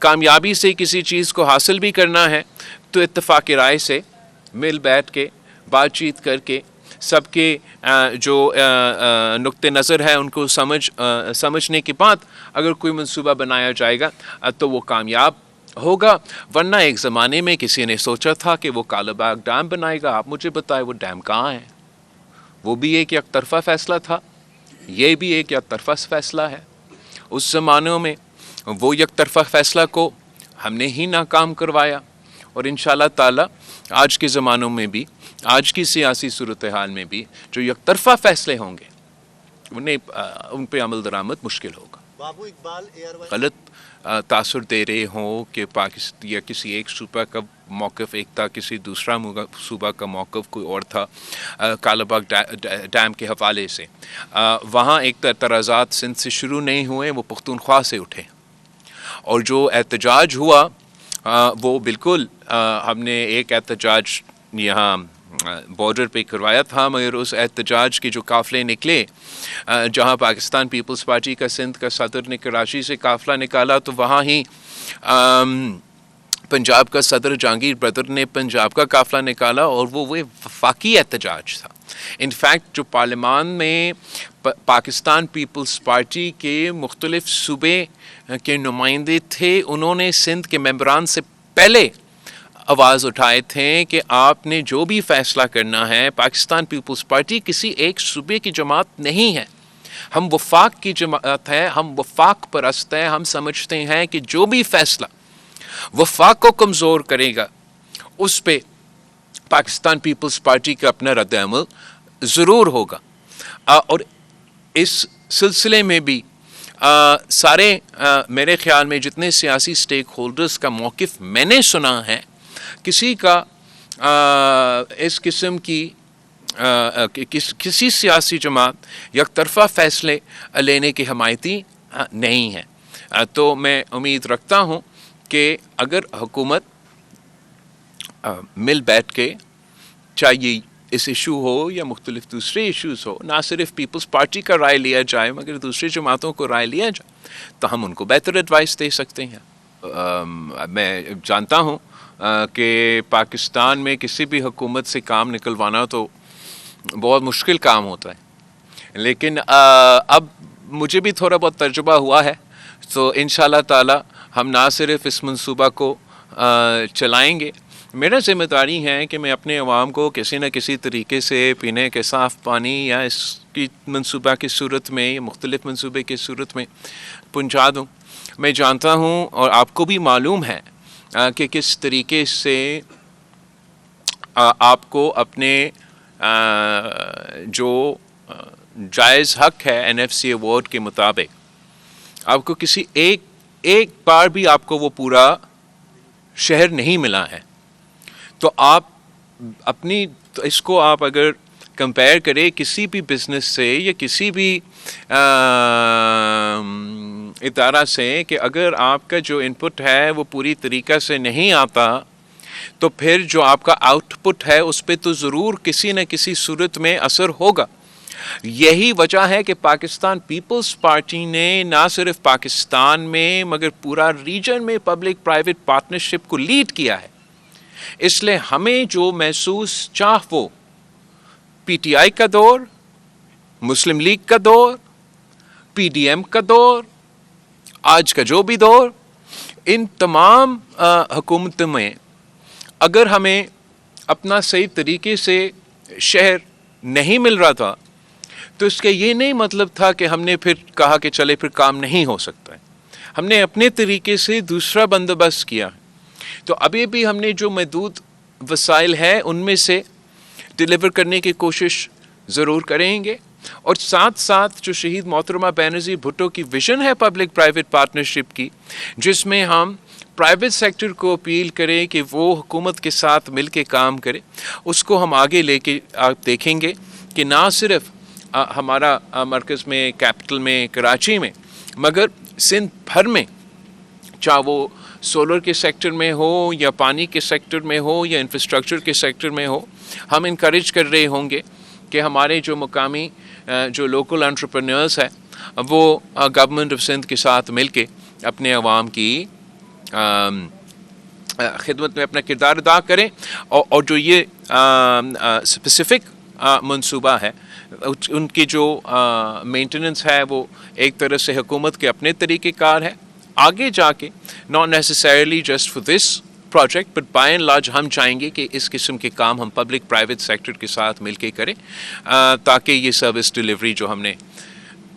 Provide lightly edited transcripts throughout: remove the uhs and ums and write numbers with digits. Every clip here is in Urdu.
کامیابی سے کسی چیز کو حاصل بھی کرنا ہے تو اتفاق رائے سے مل بیٹھ کے بات چیت کر کے سب کے جو نقطۂ نظر ہے ان کو سمجھنے کے بعد اگر کوئی منصوبہ بنایا جائے گا تو وہ کامیاب ہوگا. ورنہ ایک زمانے میں کسی نے سوچا تھا کہ وہ کالا باغ ڈیم بنائے گا. آپ مجھے بتائیں وہ ڈیم کہاں ہے؟ وہ بھی ایک یک طرفہ فیصلہ تھا, یہ بھی ایک یک طرفہ فیصلہ ہے. اس زمانوں میں وہ یک طرفہ فیصلہ کو ہم نے ہی ناکام کروایا, اور انشاءاللہ تعالی آج کے زمانوں میں بھی, آج کی سیاسی صورتحال میں بھی جو یک طرفہ فیصلے ہوں گے ان پہ عمل درآمد مشکل ہوگا. بابو اقبال غلط تاثر دے رہے ہوں کہ پاکستان یا کسی ایک صوبہ کا موقف ایک تھا, کسی دوسرا صوبہ کا موقف کوئی اور تھا کالا باغ ڈیم کے حوالے سے. وہاں ایک اعتراضات سندھ سے شروع نہیں ہوئے, وہ پختونخوا سے اٹھے, اور جو احتجاج ہوا وہ بالکل ہم نے ایک احتجاج یہاں بارڈر پہ کروایا تھا, مگر اس احتجاج کے جو قافلے نکلے جہاں پاکستان پیپلز پارٹی کا سندھ کا صدر نے کراچی سے قافلہ نکالا تو وہاں ہی پنجاب کا صدر جہانگیر برادر نے پنجاب کا قافلہ نکالا, اور وہ وفاقی احتجاج تھا. انفیکٹ جو پارلیمان میں پاکستان پیپلز پارٹی کے مختلف صوبے کے نمائندے تھے, انہوں نے سندھ کے ممبران سے پہلے آواز اٹھائے تھے کہ آپ نے جو بھی فیصلہ کرنا ہے, پاکستان پیپلز پارٹی کسی ایک صوبے کی جماعت نہیں ہے, ہم وفاق کی جماعت ہے, ہم وفاق پرست ہیں. ہم سمجھتے ہیں کہ جو بھی فیصلہ وفاق کو کمزور کرے گا اس پہ پاکستان پیپلز پارٹی کا اپنا رد عمل ضرور ہوگا. اور اس سلسلے میں بھی سارے میرے خیال میں جتنے سیاسی سٹیک ہولڈرز کا موقف میں نے سنا ہے, کسی کا اس قسم کی کسی سیاسی جماعت یک طرفہ فیصلے لینے کی حمایتی نہیں ہے. تو میں امید رکھتا ہوں کہ اگر حکومت مل بیٹھ کے, چاہیے اس ایشو ہو یا مختلف دوسرے ایشوز ہو, نہ صرف پیپلز پارٹی کا رائے لیا جائے مگر دوسری جماعتوں کو رائے لیا جائے, تو ہم ان کو بہتر ایڈوائس دے سکتے ہیں. میں جانتا ہوں کہ پاکستان میں کسی بھی حکومت سے کام نکلوانا تو بہت مشکل کام ہوتا ہے, لیکن اب مجھے بھی تھوڑا بہت تجربہ ہوا ہے, تو انشاءاللہ تعالی ہم نہ صرف اس منصوبہ کو چلائیں گے, میرا ذمہ داری ہے کہ میں اپنے عوام کو کسی نہ کسی طریقے سے پینے کے صاف پانی یا اس کی منصوبہ کی صورت میں یا مختلف منصوبے کی صورت میں پہنچا دوں. میں جانتا ہوں اور آپ کو بھی معلوم ہے کہ کس طریقے سے آپ کو اپنے جو جائز حق ہے NFC ایوارڈ کے مطابق, آپ کو کسی ایک بار بھی آپ کو وہ پورا شہر نہیں ملا ہے. تو آپ اپنی اس کو آپ اگر کمپیئر کریں کسی بھی بزنس سے یا کسی بھی ادارہ سے, کہ اگر آپ کا جو ان پٹ ہے وہ پوری طریقہ سے نہیں آتا تو پھر جو آپ کا آؤٹ پٹ ہے اس پہ تو ضرور کسی نہ کسی صورت میں اثر ہوگا. یہی وجہ ہے کہ پاکستان پیپلز پارٹی نے نہ صرف پاکستان میں مگر پورا ریجن میں پبلک پرائیویٹ پارٹنرشپ کو لیڈ کیا ہے. اس لیے ہمیں جو محسوس وہ PTI کا دور, مسلم لیگ کا دور, PDM کا دور, آج کا جو بھی دور, ان تمام حکومتوں میں اگر ہمیں اپنا صحیح طریقے سے شہر نہیں مل رہا تھا تو اس کا یہ نہیں مطلب تھا کہ ہم نے پھر کہا کہ چلے پھر کام نہیں ہو سکتا ہے. ہم نے اپنے طریقے سے دوسرا بندوبست کیا. تو ابھی بھی ہم نے جو محدود وسائل ہے ان میں سے ڈیلیور کرنے کی کوشش ضرور کریں گے, اور ساتھ ساتھ جو شہید محترمہ بینظیر بھٹو کی ویژن ہے پبلک پرائیویٹ پارٹنرشپ کی, جس میں ہم پرائیویٹ سیکٹر کو اپیل کریں کہ وہ حکومت کے ساتھ مل کے کام کرے, اس کو ہم آگے لے کے آپ دیکھیں گے کہ نہ صرف ہمارا مرکز میں کیپٹل میں کراچی میں مگر سندھ بھر میں, چاہے وہ سولر کے سیکٹر میں ہو یا پانی کے سیکٹر میں ہو یا انفراسٹرکچر کے سیکٹر میں ہو, ہم انکریج کر رہے ہوں گے کہ ہمارے جو مقامی جو لوکل انٹرپرینورز ہیں وہ گورنمنٹ آف سندھ کے ساتھ مل کے اپنے عوام کی خدمت میں اپنا کردار ادا کریں, اور جو یہ اسپیسیفک منصوبہ ہے ان کی جو مینٹیننس ہے وہ ایک طرح سے حکومت کے اپنے طریقہ کار ہے. آگے جا کے not necessarily just for this project but by and large ہم چاہیں گے کہ اس قسم کے کام ہم پبلک پرائیویٹ سیکٹر کے ساتھ مل کے کریں, تاکہ یہ سروس ڈلیوری جو ہم نے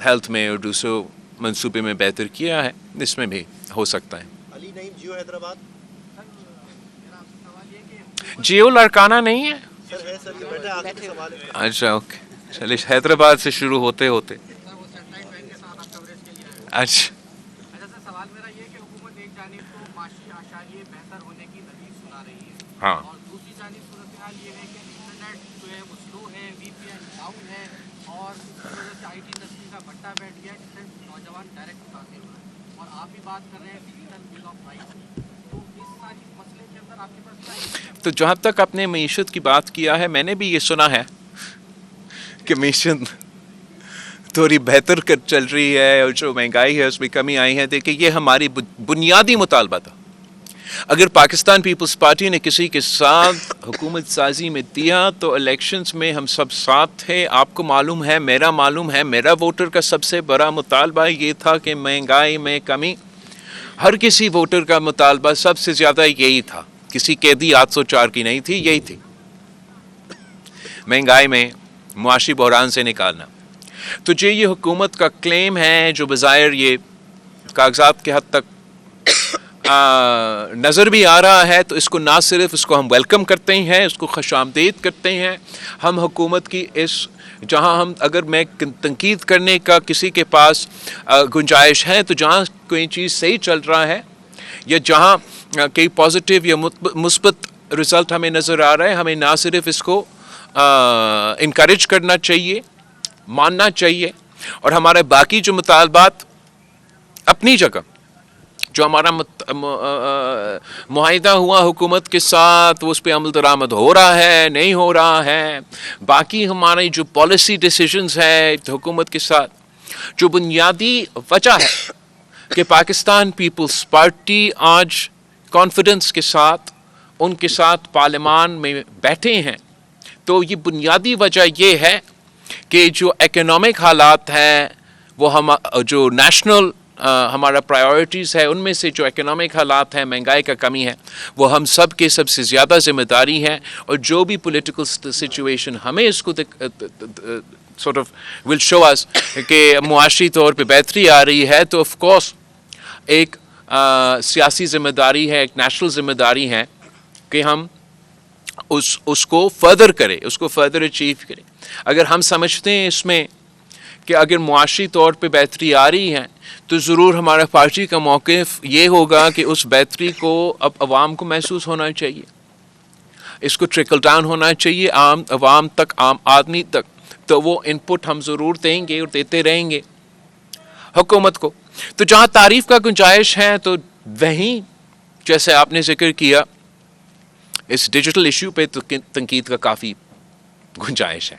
ہیلتھ میں اور دوسرے منصوبے میں بہتر کیا ہے اس میں بھی ہو سکتا ہے. علی نعیم جیو حیدرآباد. جیو لڑکانا نہیں ہے سر ہے سر, یہ بیٹھے آخری سوال ہے. اچھا اوکے, چلیے حیدرآباد سے شروع ہوتے ہوتے. اچھا سوال میرا یہ کہ حکومت ایک جانب تو معاشی اشاریے بہتر ہونے کی دلیل سنا رہی ہے, ہاں, اور دوسری جانب صورتحال یہ ہے کہ انٹرنیٹ جو ہے وہ سلو ہے, وی پی این ڈاؤن ہے, اور اس وجہ سے آئی ٹی انڈسٹری کا بٹا بیٹھ گیا جس سے نوجوان ڈائریکٹ متاثر ہوا ہے, اور آپ بھی بات کر رہے ہیں ڈیجیٹل بل آف رائٹس کی. تو اس ساری مسئلے کے اندر آپ کے پاس کیا ہے؟ تو جہاں تک آپ نے معیشت کی بات کیا ہے, میں نے بھی یہ سنا ہے کہ معیشت تھوڑی بہتر کر چل رہی ہے اور جو مہنگائی ہے اس میں کمی آئی ہے. دیکھیں یہ ہماری بنیادی مطالبہ تھا. اگر پاکستان پیپلز پارٹی نے کسی کے ساتھ حکومت سازی میں دیا تو الیکشنز میں ہم سب ساتھ تھے. آپ کو معلوم ہے, میرا ووٹر کا سب سے بڑا مطالبہ یہ تھا کہ مہنگائی میں کمی. ہر کسی ووٹر کا مطالبہ سب سے زیادہ یہی تھا, کسی قیدی 804 کی نہیں تھی, یہی تھی مہنگائی میں معاشی بحران سے نکالنا. تو جو یہ حکومت کا کلیم ہے جو بظاہر یہ کاغذات کے حد تک نظر بھی آ رہا ہے, تو اس کو نہ صرف اس کو ہم ویلکم کرتے ہیں, اس کو خوش آمدید کرتے ہیں. ہم حکومت کی اس جہاں ہم اگر میں تنقید کرنے کا کسی کے پاس گنجائش ہے تو جہاں کوئی چیز صحیح چل رہا ہے یا جہاں کئی پازیٹیو یا مثبت رزلٹ ہمیں نظر آ رہا ہے, ہمیں نہ صرف اس کو انکریج کرنا چاہیے, ماننا چاہیے, اور ہمارے باقی جو مطالبات اپنی جگہ جو ہمارا معاہدہ ہوا حکومت کے ساتھ وہ اس پہ عمل درآمد ہو رہا ہے نہیں ہو رہا ہے, باقی ہماری جو پالیسی ڈیسیجنز ہے حکومت کے ساتھ, جو بنیادی وجہ ہے کہ پاکستان پیپلز پارٹی آج کانفیڈنس کے ساتھ ان کے ساتھ پارلیمان میں بیٹھے ہیں, تو یہ بنیادی وجہ یہ ہے کہ جو اکنامک حالات ہیں وہ ہم جو نیشنل ہمارا پرائیورٹیز ہے ان میں سے جو اکنامک حالات ہیں, مہنگائی کا کمی ہے, وہ ہم سب کے سب سے زیادہ ذمہ داری ہے. اور جو بھی پولیٹیکل سچویشن ہمیں اس کو sort of will show us کہ معاشی طور پہ بہتری آ رہی ہے, تو آف کورس ایک سیاسی ذمہ داری ہے, ایک نیشنل ذمہ داری ہے کہ ہم اس کو فردر کریں, اس کو فردر اچیو کریں. اگر ہم سمجھتے ہیں اس میں کہ اگر معاشی طور پہ بہتری آ رہی ہے تو ضرور ہمارا پارٹی کا موقف یہ ہوگا کہ اس بہتری کو اب عوام کو محسوس ہونا چاہیے, اس کو ٹرکل ڈاؤن ہونا چاہیے عام عوام تک, عام آدمی تک. تو وہ ان پٹ ہم ضرور دیں گے اور دیتے رہیں گے حکومت کو. تو جہاں تعریف کا گنجائش ہے تو وہیں جیسے آپ نے ذکر کیا اس ڈیجیٹل ایشو پہ تو تنقید کا کافی گنجائش ہے.